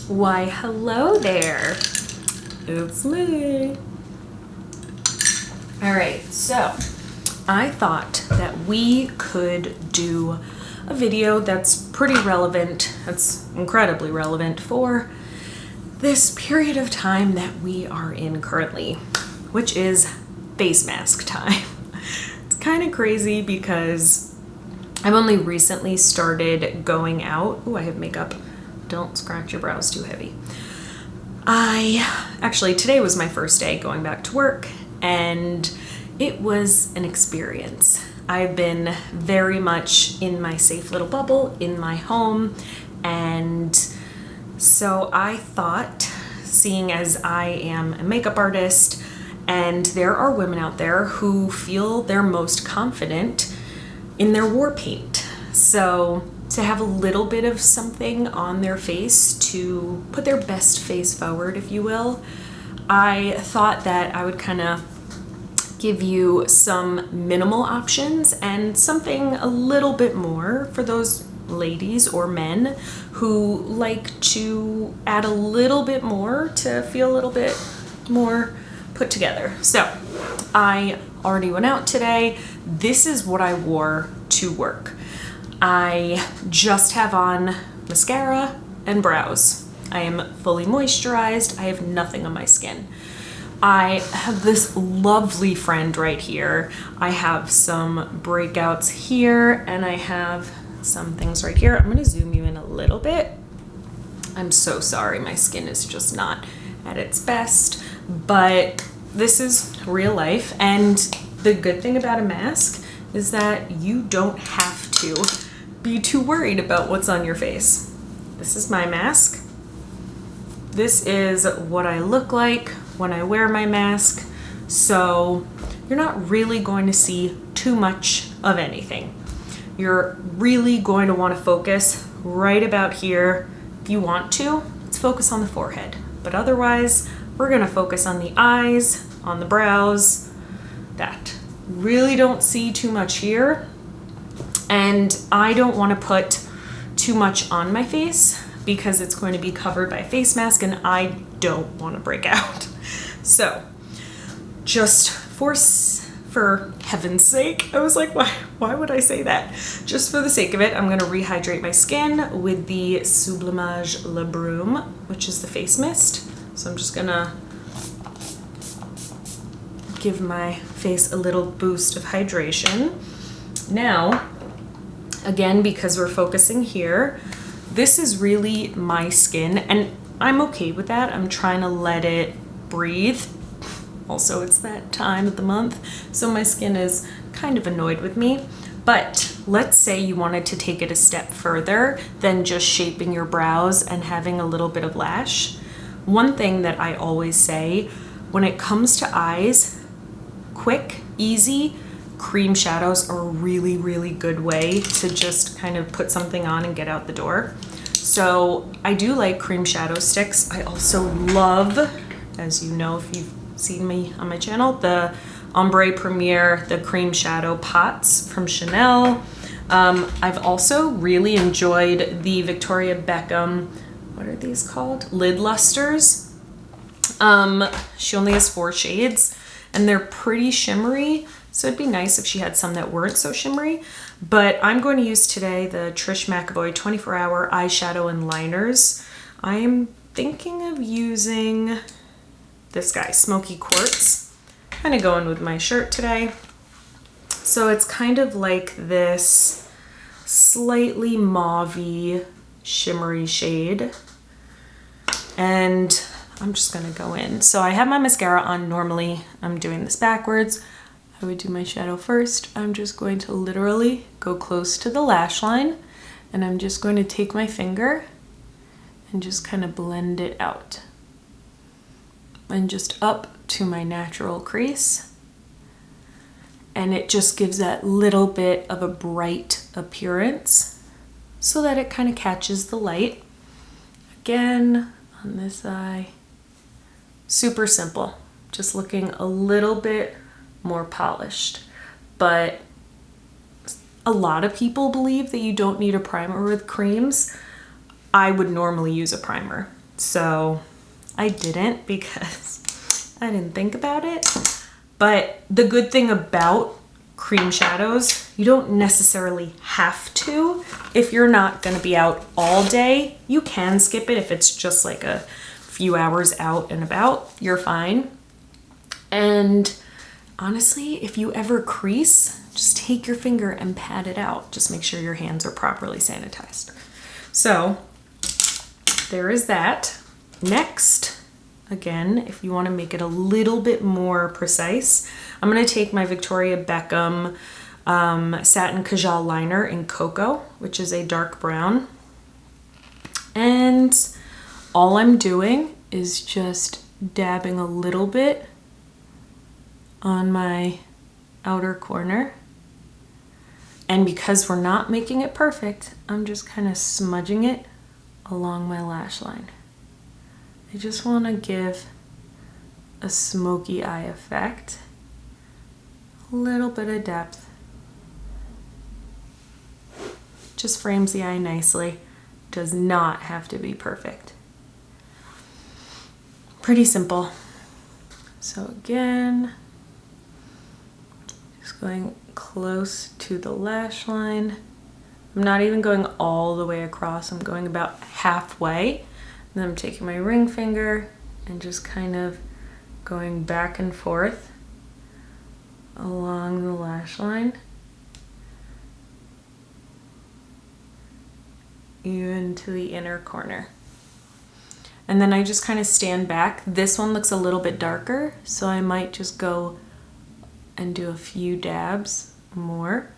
Why, hello there. It's me. All right, so I thought that we could do a video that's pretty relevant, that's incredibly relevant for this period of time that we are in currently, which is face mask time. It's kind of crazy because I've only recently started going out. Oh, I have makeup. Don't scratch your brows too heavy. Today was my first day going back to work, and it was an experience. I've been very much in my safe little bubble in my home, and so I thought, seeing as I am a makeup artist and there are women out there who feel their most confident in their war paint. So to have a little bit of something on their face to put their best face forward, if you will, I thought that I would kind of give you some minimal options and something a little bit more for those ladies or men who like to add a little bit more to feel a little bit more put together. So I already went out today. This is what I wore to work. I just have on mascara and brows. I am fully moisturized. I have nothing on my skin. I have this lovely friend right here. I have some breakouts here, and I have some things right here. I'm going to zoom you in a little bit. I'm so sorry. My skin is just not at its best, but this is real life. And the good thing about a mask is that you don't have to be too worried about what's on your face. This is my mask. This is what I look like when I wear my mask. So you're not really going to see too much of anything. You're really going to want to focus right about here. If you want to, let's focus on the forehead. But otherwise, we're going to focus on the eyes, on the brows, that. Really don't see too much here. And I don't want to put too much on my face because it's going to be covered by a face mask and I don't want to break out. So just for heaven's sake, I was like, why would I say that? Just for the sake of it, I'm going to rehydrate my skin with the Sublimage Le Brume, which is the face mist. So I'm just going to give my face a little boost of hydration. Now, again, because we're focusing here, this is really my skin, and I'm okay with that. I'm trying to let it breathe. Also, it's that time of the month, so my skin is kind of annoyed with me. But let's say you wanted to take it a step further than just shaping your brows and having a little bit of lash. One thing that I always say, when it comes to eyes, quick, easy, cream shadows are a really, really good way to just kind of put something on and get out the door. So I do like cream shadow sticks. I also love, as you know if you've seen me on my channel, the Ombre Premier, the cream shadow pots from Chanel. I've also really enjoyed the Victoria Beckham, what are these called? Lid Lusters. She only has 4 shades and they're pretty shimmery. So it'd be nice if she had some that weren't so shimmery. But I'm going to use today the Trish McEvoy 24-hour eyeshadow and liners. I'm thinking of using this guy, Smoky Quartz. Kind of going with my shirt today. So it's kind of like this slightly mauve-y, shimmery shade. And I'm just going to go in. So I have my mascara on. Normally I'm doing this backwards. I would do my shadow first. I'm just going to literally go close to the lash line, and I'm just going to take my finger and just kind of blend it out and just up to my natural crease. And it just gives that little bit of a bright appearance so that it kind of catches the light. Again, on this eye, super simple, just looking a little bit more polished. But a lot of people believe that you don't need a primer with creams. I would normally use a primer. So I didn't because I didn't think about it. But the good thing about cream shadows, you don't necessarily have to. If you're not going to be out all day, you can skip it. If it's just like a few hours out and about, you're fine. And honestly, if you ever crease, just take your finger and pat it out. Just make sure your hands are properly sanitized. So there is that. Next, again, if you want to make it a little bit more precise, I'm going to take my Victoria Beckham Satin Kajal liner in Cocoa, which is a dark brown. And all I'm doing is just dabbing a little bit on my outer corner. And because we're not making it perfect, I'm just kind of smudging it along my lash line. I just want to give a smoky eye effect, a little bit of depth. Just frames the eye nicely. Does not have to be perfect. Pretty simple. So again, just going close to the lash line. I'm not even going all the way across. I'm going about halfway. And then I'm taking my ring finger and just kind of going back and forth along the lash line. Even to the inner corner. And then I just kind of stand back. This one looks a little bit darker, so I might just go and do a few dabs more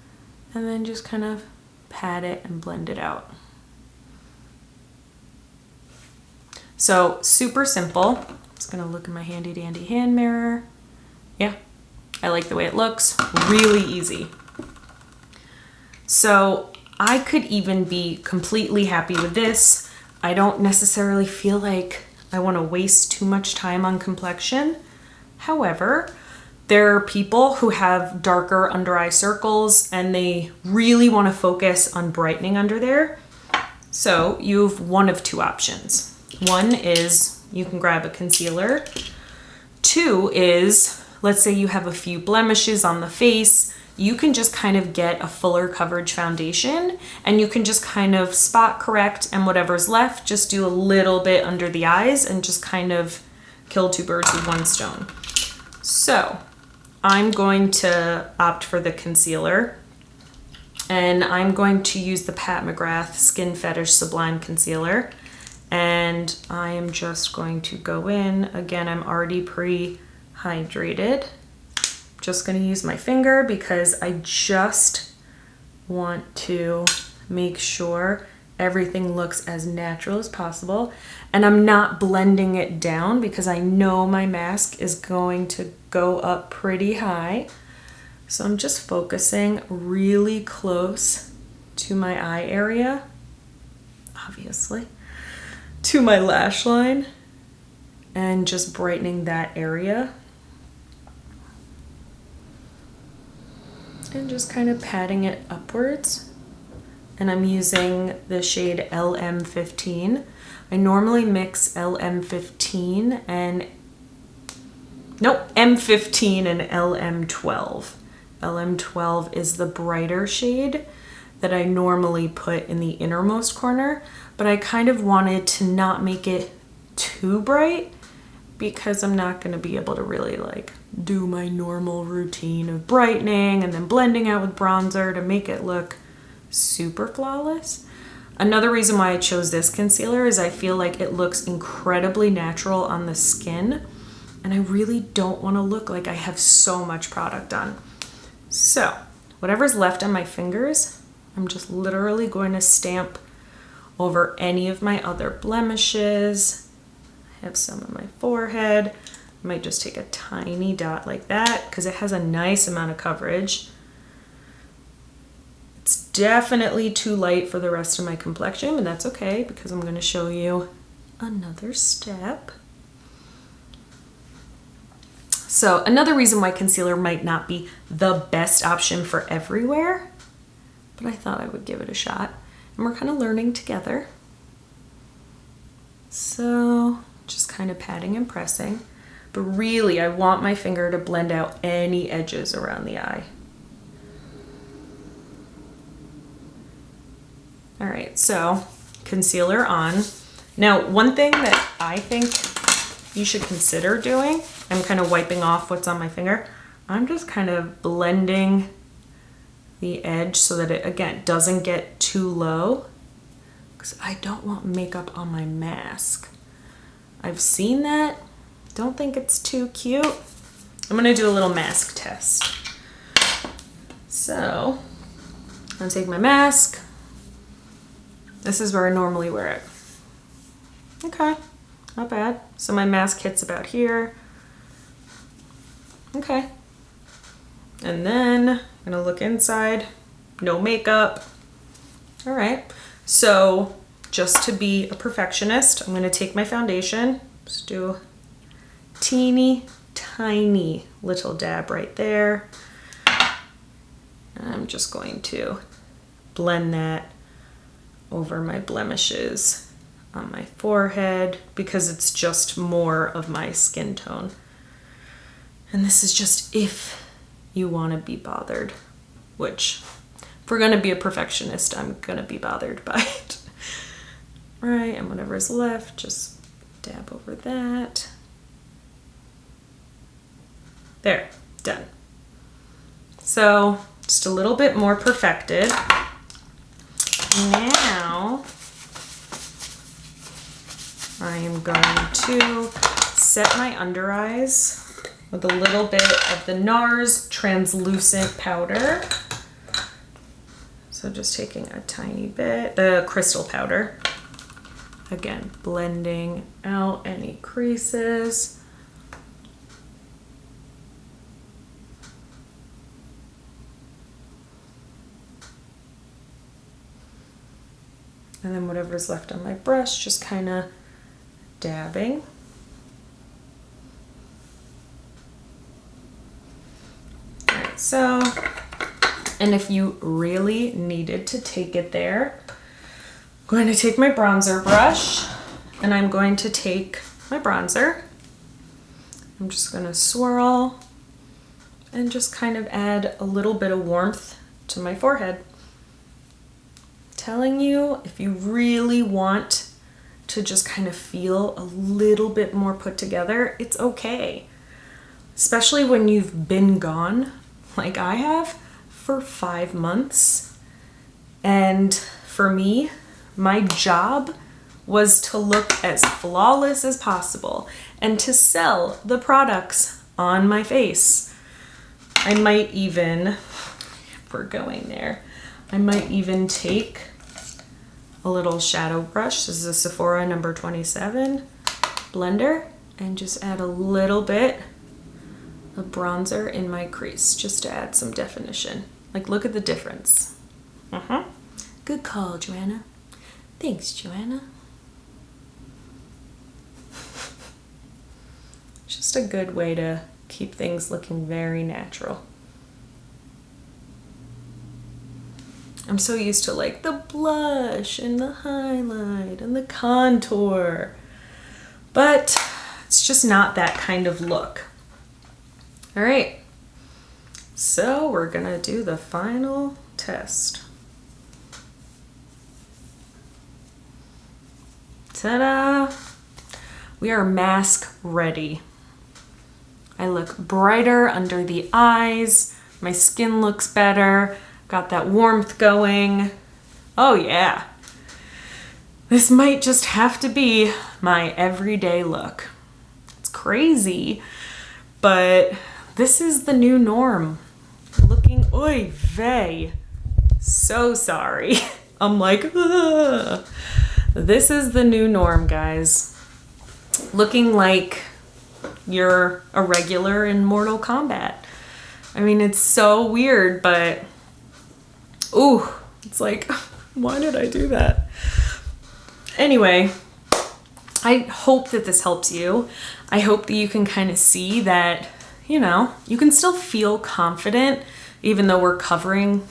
and then just kind of pat it and blend it out. So super simple. I'm just gonna look in my handy dandy hand mirror. Yeah, I like the way it looks. Really easy. So I could even be completely happy with this. I don't necessarily feel like I want to waste too much time on complexion. However, there are people who have darker under eye circles and they really want to focus on brightening under there. So you have one of two options. One is you can grab a concealer. Two is, let's say you have a few blemishes on the face, you can just kind of get a fuller coverage foundation and you can just kind of spot correct, and whatever's left, just do a little bit under the eyes and just kind of kill two birds with one stone. So I'm going to opt for the concealer, and I'm going to use the Pat McGrath Skin Fetish Sublime Concealer. And I am just going to go in. Again, I'm already pre-hydrated. Just going to use my finger because I just want to make sure everything looks as natural as possible. And I'm not blending it down because I know my mask is going to go up pretty high. So I'm just focusing really close to my eye area, obviously, to my lash line, and just brightening that area. And just kind of patting it upwards. And I'm using the shade LM15. I normally mix LM15 and M15 and LM12. LM12 is the brighter shade that I normally put in the innermost corner, but I kind of wanted to not make it too bright because I'm not going to be able to really like do my normal routine of brightening and then blending out with bronzer to make it look super flawless. Another reason why I chose this concealer is I feel like it looks incredibly natural on the skin, and I really don't want to look like I have so much product on. So whatever's left on my fingers, I'm just literally going to stamp over any of my other blemishes. I have some on my forehead. I might just take a tiny dot like that because it has a nice amount of coverage. It's definitely too light for the rest of my complexion, but that's okay because I'm going to show you another step. So another reason why concealer might not be the best option for everywhere, but I thought I would give it a shot. And we're kind of learning together. So just kind of patting and pressing. But really, I want my finger to blend out any edges around the eye. All right, so concealer on. Now, one thing that I think you should consider doing, I'm kind of wiping off what's on my finger. I'm just kind of blending the edge so that it, again, doesn't get too low, because I don't want makeup on my mask. I've seen that. Don't think it's too cute. I'm gonna do a little mask test. So, I'm gonna take my mask. This is where I normally wear it. Okay, not bad. So my mask hits about here. Okay. And then I'm gonna look inside, no makeup. All right, so just to be a perfectionist, I'm gonna take my foundation, just do a teeny tiny little dab right there. And I'm just going to blend that over my blemishes on my forehead because it's just more of my skin tone. And this is just if you want to be bothered, which if we're going to be a perfectionist, I'm going to be bothered by it. Right, and whatever's left, just dab over that. There, done. So just a little bit more perfected. Now I am going to set my under eyes with a little bit of the NARS translucent powder. So just taking a tiny bit, the crystal powder. Again, blending out any creases. And then whatever's left on my brush, just kind of dabbing. All right, so, and if you really needed to take it there, I'm going to take my bronzer brush and I'm going to take my bronzer. I'm just going to swirl and just kind of add a little bit of warmth to my forehead. Telling you, if you really want to just kind of feel a little bit more put together, it's okay. Especially when you've been gone, like I have, for 5 months. And for me, my job was to look as flawless as possible and to sell the products on my face. I might even, if we're going there, I might even take a little shadow brush. This is a Sephora number 27 blender and just add a little bit of bronzer in my crease just to add some definition. Like, look at the difference. Good call, Joanna. Thanks, Joanna. Just a good way to keep things looking very natural. I'm so used to like the blush and the highlight and the contour, but it's just not that kind of look. All right, so we're gonna do the final test. Ta-da! We are mask ready. I look brighter under the eyes, my skin looks better. Got that warmth going. Oh yeah. This might just have to be my everyday look. It's crazy, but this is the new norm. Looking, oy vey. So sorry. I'm like, ugh. This is the new norm, guys. Looking like you're a regular in Mortal Kombat. I mean, it's so weird, but ooh, it's like, why did I do that? Anyway, I hope that this helps you. I hope that you can kind of see that, you know, you can still feel confident even though we're covering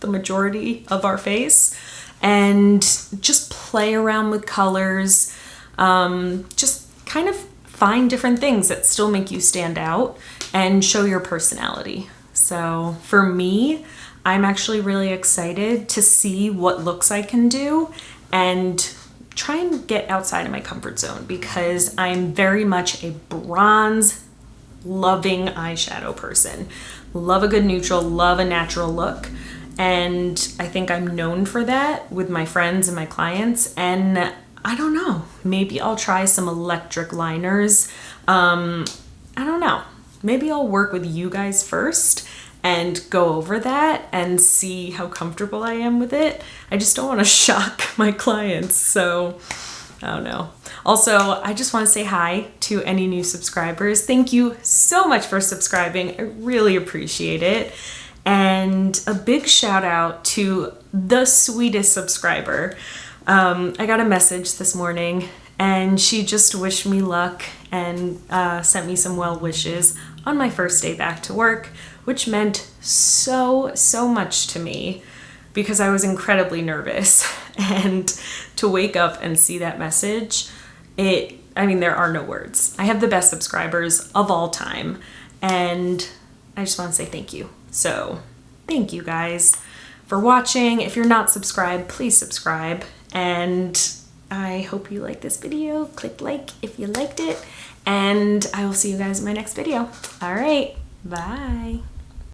the majority of our face, and just play around with colors. Just kind of find different things that still make you stand out and show your personality. So for me, I'm actually really excited to see what looks I can do and try and get outside of my comfort zone, because I'm very much a bronze loving eyeshadow person. Love a good neutral, love a natural look. And I think I'm known for that with my friends and my clients. And I don't know, maybe I'll try some electric liners. I don't know. Maybe I'll work with you guys first and go over that and see how comfortable I am with it. I just don't want to shock my clients, so I don't know. Also, I just want to say hi to any new subscribers. Thank you so much for subscribing. I really appreciate it. And a big shout out to the sweetest subscriber. I got a message this morning and she just wished me luck and sent me some well wishes on my first day back to work, which meant so much to me because I was incredibly nervous. And to wake up and see that message, there are no words. I have the best subscribers of all time, and I just want to say thank you. So thank you guys for watching. If you're not subscribed, please subscribe. And I hope you like this video. Click like if you liked it. And I will see you guys in my next video. All right. Bye.